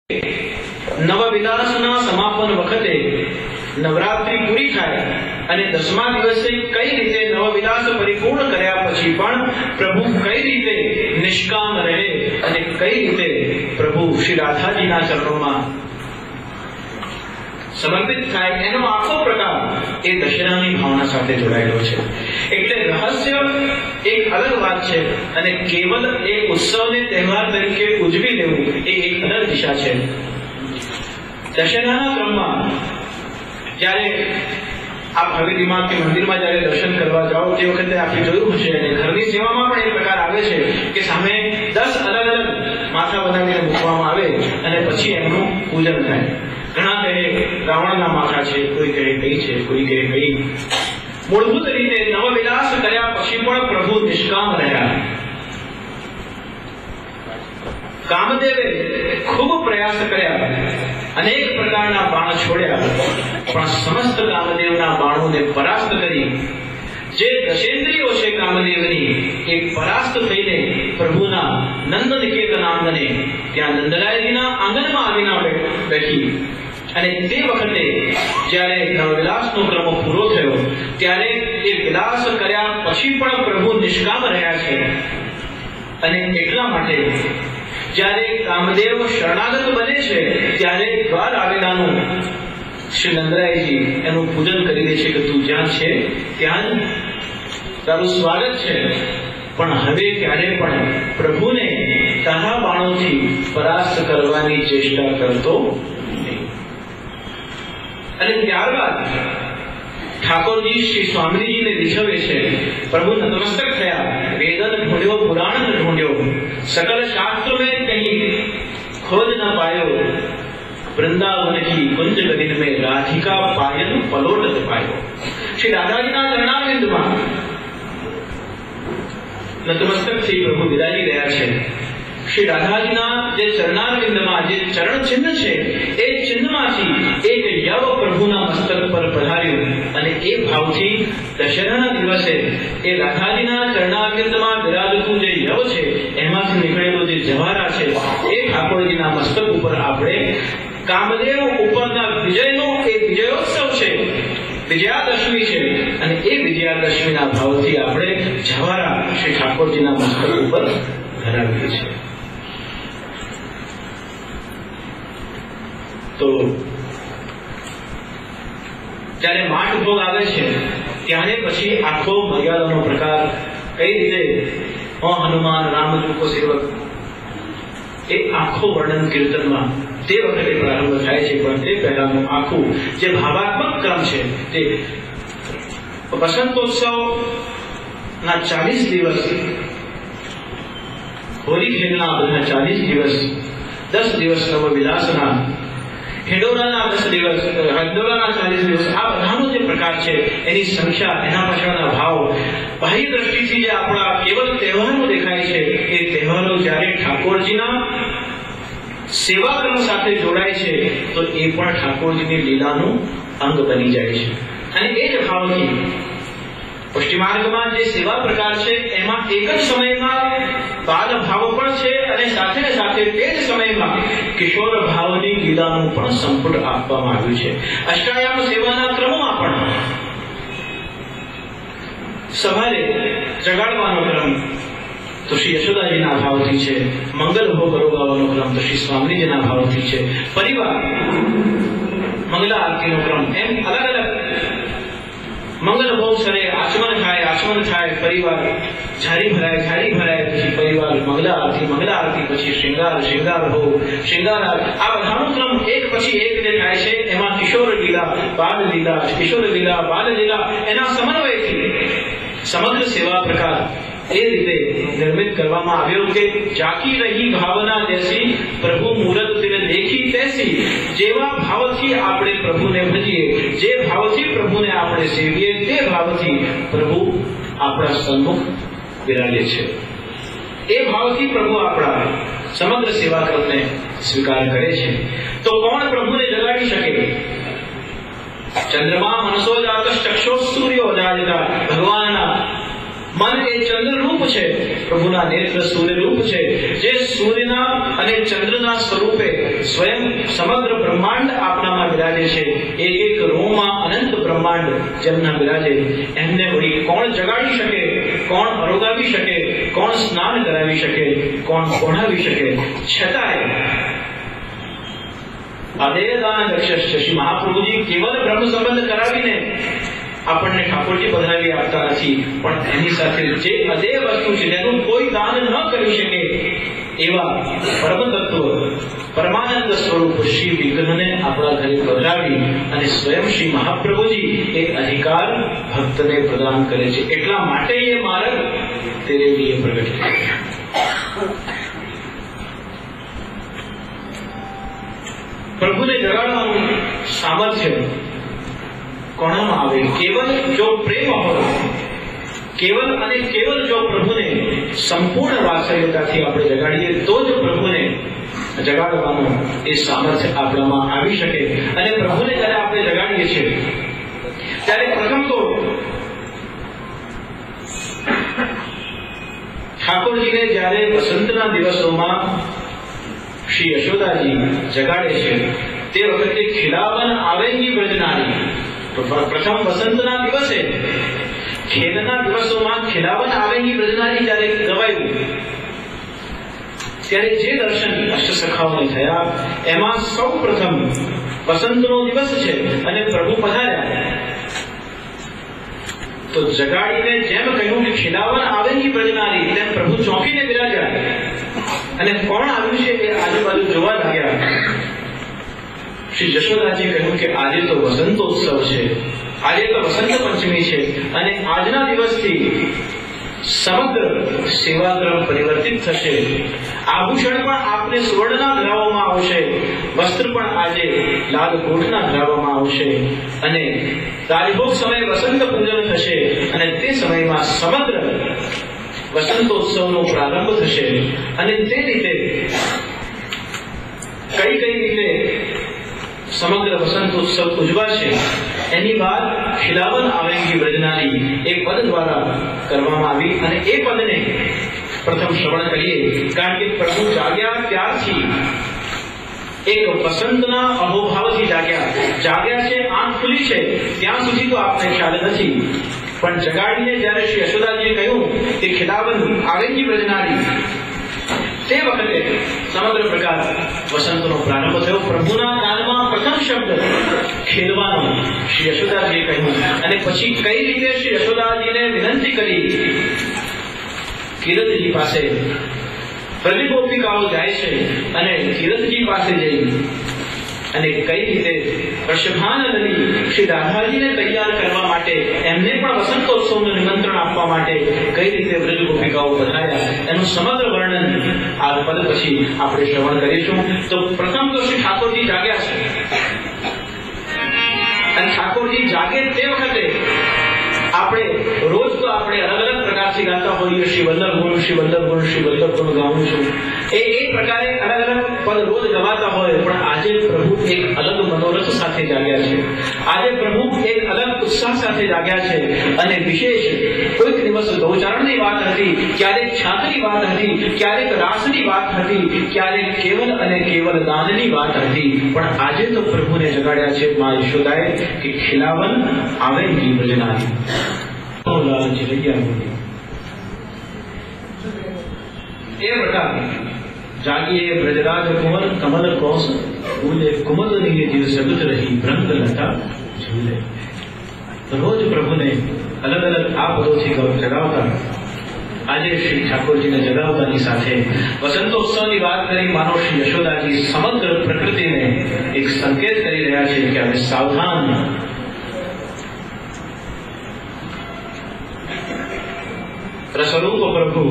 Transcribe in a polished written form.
નવવિલાસના સમાપન વખતે નવરાત્રી પૂરી થાય અને 10મા દિવસે કઈ રીતે નવવિલાસ પરિપૂર્ણ કર્યા પછી પણ પ્રભુ કઈ રીતે નિષ્કામ રહે અને કઈ રીતે પ્રભુ શ્રી રાધાજીના ચરણોમાં સમર્પિત થાય, એનો આખો પ્રકાર એ દશેરાની ભાવના સાથે જોડાયેલો છે. એટલે રહસ્ય એક અલગ વાત છે અને કેવલ એક ઉત્સવને તહેવાર તરીકે ઉજવી લેવું એ એક અલગ દિશા છે. દશેરાના ક્રમમાં જ્યારે આપ હવેલીમાં કે મંદિરમાં જ્યારે દર્શન કરવા જાઓ તે વખતે આપણે જોયું હશે અને ઘરની સેવામાં પણ એક પ્રકાર આવે છે કે સામે 10 અલગ અલગ માથા બનાવીને મૂકવામાં આવે અને પછી એમનું પૂજન થાય. ઘણા કહે રાવણના માથા છે, કોઈ કહે કઈ છે, કોઈ કહે કઈ. મૂળભૂત રીતે નવવિલાસ કર્યા પછી પણ પ્રભુ નિષ્કામ રહ્યા. કામદેવે ખૂબ પ્રયાસ કર્યા, અનેક પ્રકારના બાણ છોડ્યા, પણ સમસ્ત કામદેવના બાણોને પરાસ્ત કરી જે દશેન્દ્રિયો છે કામદેવની એ પરાસ્ત થઈને પ્રભુના નંદનિકેતન આંગણે ત્યાં નંદરાયજીના આંગણમાં આવીને બેઠી. અને તે વખતે જ્યારે નવવિલાસનો ક્રમ પૂરો થયો ત્યારે એ વિલાસ કર્યા પછી પણ પ્રભુ નિષ્કામ રહ્યા છે. અને એટલા માટે જ્યારે કામદેવ શરણાગત બને છે ત્યારે દ્વાર આવેલાનું શ્રી નંદરાયજી એનું પૂજન કરી દે છે કે તું જ્યાં છે ત્યાં તારું સ્વાગત છે, પણ હવે ક્યારે પણ પ્રભુને તારા બાણોથી પરાસ્ત કરવાની ચેષ્ટા કરતો નહીં. અને ત્યારબાદ ઠાકોરજી શ્રી સ્વામીજીને રીઝવે છે. પ્રભુ નતમસ્તક થયા, વેદન ઢૂંઢ્યો, પુરાણ ઢૂંઢ્યો, सकल शास्त्र में कहीं खोज न पायो, वृंदावन की कुंज गदिन में राधिका पायल पलोटत पायो. श्री राधाजीના ચરણારવિંદમાં નતમસ્તક થઈ પ્રભુ વિદાય રહ્યા છે. શ્રી રાધાજીના જે ચરણારવિંદમાં જે ચરણ ચિહ્ન છે એ ચિહ્નમાંથી એક યવ પ્રભુના મસ્તક પર પધાર્યું અને એ ભાવથી દશેરાના દિવસે એ રાધાજીના ચરણારવિંદમાં બિરાજતું જે યવ છે એમાંથી નીકળેલો જે જવારા છે એ ઠાકોરજીના મસ્તક ઉપર આપણે કામદેવ ઉપરના વિજયનો એ વિજયોત્સવ છે, વિજયાદશમી છે અને એ વિજયાદશમીના ભાવથી આપણે જવારા શ્રી ઠાકોરજીના મસ્તક ઉપર ધરાવીએ છીએ. તો જ્યારે માઠ ભોગ આવે છે ત્યારે પછી આખો મર્યાદાનો પ્રકાર કઈ રીતે હનુમાન રામદૂતો સેવક એ આખો વર્ણન કીર્તનમાં તે વખતે પ્રારંભ થાય છે. પણ તે પહેલાનું આખું જે ભાવાત્મક ક્રમ છે તે વસંતોત્સવના 40 દિવસ, હોળી ખેલના બધા 40 દિવસ, 10 દિવસ નવવિલાસના, હિંડોળાના 10 દિવસ, હિંડોળાના 40 દિવસ, આ બધાનો જે પ્રકાર છે એની સંખ્યા, એના પાછળના ભાવ બાહ્ય દ્રષ્ટિથી જે આપણા કેવલ તહેવારો દેખાય છે એ તહેવારો જ્યારે ઠાકોરજીના સેવાક્રમ સાથે જોડાય છે તો એ પણ ઠાકોરજીની લીલાનું અંગ બની જાય છે. અને એ જ ભાવથી પુષ્ટિમાર્ગમાં જે સેવા પ્રકાર છે એમાં એક જ સમયમાં બાલ ભાવ પણ છે અને સાથે ને સાથે તે જ સમયમાં કિશોર ભાવની લીલાનું પણ સંપુટ આપવામાં આવ્યું છે. અષ્ટાયામ સેવાના ક્રમમાં પણ સવારે જગાડવાનો ક્રમ તો શ્રી યશોદાજીના ભાવથી છે, મંગલ ભોગ ગાવાનો ક્રમ તો શ્રી સ્વામીજીના ભાવથી છે, પરિવાર મંગલા આરતીનો ક્રમ, એમ અલગ અલગ મંગલ ભોગ સરે આચમન થાય, પરિવાર ઝારી ભરાય, પછી પરિવાર મંગલા આરતી પછી શૃંગાર ભોગ, આ બધાનો ક્રમ એક પછી એક જે થાય છે એમાં કિશોર લીલા, બાલ લીલા એના સમન્વયથી સમગ્ર સેવા પ્રકાર એ રીતે નિર્મિત કરવામાં આવ્યો કે જાકી રહી ભાવના જૈસી પ્રભુ મૂરત તિને દેખી તૈસી. જેવા ભાવથી આપણે પ્રભુને ભજીએ, જે ભાવથી પ્રભુને આપણે સેવીએ તે ભાવથી પ્રભુ આપણા સન્મુખ બિરાજે છે. એ ભાવથી પ્રભુ આપણા સમગ્ર સેવા ક્રમને સ્વીકાર કરે છે. તો કોણ પ્રભુને જગાડી શકે? ચંદ્રમા મનસો જાત ચક્ષો સૂર્યો જાજતા ભગવાનના મન એ ચંદ્ર રૂપ છે, પ્રભુના નેત્ર સૂર્ય રૂપ છે, જે સૂર્યના અને ચંદ્રના સ્વરૂપે સ્વયં સમગ્ર બ્રહ્માંડ આપણામાં બિરાજે છે. એક એક રોમમાં અનંત બ્રહ્માંડ જેમના બિરાજે, એમને વળી કોણ જગાડી શકે, કોણ અરોગાવી શકે, કોણ સ્નાન કરાવી શકે, કોણ પહોંચાવી શકે? છતાંય આદેયદાન દક્ષ શ્રી મહાપ્રભુજી કેવલ બ્રહ્મ સંબંધ કરાવીને આપણને ઠાકોરજી પધરાવી આપતા નથી, પણ એની સાથે જે અદેય વસ્તુ છે, જેનું કોઈ દાન ન કરી શકે એવા પરમ તત્વ પરમાનંદ સ્વરૂપ શ્રી વિગ્રહને આપણા ઘરે પધરાવી અને સ્વયં શ્રી મહાપ્રભુજી એ અધિકાર ભક્તને પ્રદાન કરે છે. એટલા માટે એ માર્ગ તેરે લીએ પ્રગટ કર્યો. પ્રભુને જગાડવાનું સામર્થ્ય કોણામાં આવે? કેવલ જો પ્રેમ હોય, કેવલ અને કેવલ જો પ્રભુને સંપૂર્ણ વાત્સલ્યતાથી આપણે જગાડીએ તો જ પ્રભુને જગાડવાનું એ સામર્થ્ય આપણામાં આવી શકે. અને પ્રભુને જ્યારે આપણે જગાડીએ છીએ ત્યારે પ્રથમ તો ઠાકોરજીને જ્યારે વસંતના દિવસોમાં શ્રી યશોદાજી જગાડે છે તે વખતે ખિલાવન આવેંગી બ્રજનારી, પ્રથમ વસંતના દિવસે ખેલના દિવસોમાં ખિલાવન આવેંગી બ્રજનારી જ્યારે ગવાયું ત્યારે જે દર્શન અષ્ટસખાઓને થયા એમાં સૌ પ્રથમ વસંતનો દિવસ છે અને પ્રભુ પધાર્યા તો જગાડીને જેમ કહ્યું કે ખિલાવન આવેંગી બ્રજનારી, તેમ પ્રભુ ચોંકીને બિરાજ્યા અને કોણ આવ્યું છે એ આજુબાજુ જોવા લાગ્યા. શ્રી યશોદાજી કહ્યું કે આજે તો વસંતોત્સવ છે, આજે તો વસંત પંચમી છે અને આજના દિવસથી સમગ્ર સેવાક્રમ પરિવર્તિત થશે. આભૂષણ પણ આપને સુવર્ણના ધરાવવામાં આવશે, વસ્ત્ર પણ આજે લાલ કોટના ધરાવવામાં આવશે અને રાજભોગ સમયે વસંત પૂજન થશે અને તે સમયમાં સમગ્ર વસંતોત્સવનો પ્રારંભ થશે. અને તે રીતે કઈ કઈ રીતે સમગ્ર વસંતોત્સવ ઉજવાશે એની વાત ખિલાવન આવેંગી બ્રજનારી એ પદ દ્વારા કરવામાં આવી. અને એ પદને પ્રથમ શ્રવણ કરીએ, કારણ કે પ્રભુ જાગ્યા ત્યારથી એક વસંતના અહોભાવથી જાગ્યા છે, આંખ ખુલી છે ત્યાં સુધી તો આપને ખ્યાલ નથી, પણ જગાડીને જ્યારે શ્રી યશોદાજીએ કહ્યું કે ખિલાવન આવેંગી બ્રજનારી, તે વખતે સમગ્ર પ્રકાર વસંતનો પ્રારંભ થયો. પ્રભુના કાનમાં પ્રથમ શબ્દ ખેલવાનો શ્રી યશોદાજીએ કહ્યું અને પછી કઈ રીતે શ્રી યશોદાજીને વિનંતી કરી. કીર્તજી પાસે બ્રજગોપિકાઓ જાય છે અને કીર્તજી પાસે જઈ અને કઈ રીતે વૃષભાનંદની શ્રી રાધાજીને તૈયાર કરવા માટે, એમને પણ વસંતોત્સવનું નિમંત્રણ આપવા માટે કઈ રીતે બ્રજગોપિકાઓ પધાર્યા એનું સમગ્ર વર્ણન આ પદ પછી આપણે શ્રવણ કરીશું. તો પ્રથમ તો શ્રી ઠાકોરજી જાગ્યા છે અને ઠાકોરજી જાગે તે વખતે આપણે રોજ તો આપણે અલગ અલગ પ્રકારથી ગાતા હોઈએ, શ્રી વલ્લભ ગુણ, શ્રી વલ્લભ ગુણ, શ્રી વલ્લભ ગુણ ગાઉં છું. એ એક પ્રકારે અલગ અલગ પદ રોજ ગવાતા હોય, પણ આજે પ્રભુ એક અલગ મનોરથ સાથે જાગ્યા છે, આજે પ્રભુ એક અલગ ઉત્સાહ સાથે જાગ્યા છે. અને વિશેષ કોઈક દિવસ ગૌચારણની વાત હતી, ક્યારેક છાતની વાત હતી, ક્યારેક રાસની વાત હતી, ક્યારેક કેવલ અને કેવલ દાનની વાત હતી, પણ આજે તો પ્રભુને જગાડ્યા છે મા યશોદાએ કે ખિલાવન આવેંગી બ્રજનારી. એ પ્રકાર જાગીએ બ્રજરાજ કુંવર કમલ કોસ ભૂલે કુમદ નીલે જીવ સગત રહી ભ્રંગ લતા ઝૂલે. રોજ પ્રભુને અલગ અલગ આ પદોથી જગાવતા આજે શ્રી ઠાકોરજીને જગાવતાની સાથે વસંતોત્સવની વાત કરી માનો શ્રી યશોદાજી સમગ્ર પ્રકૃતિને એક સંકેત કરી રહ્યા છે કે હવે સાવધાન. રસરૂપ પ્રભુ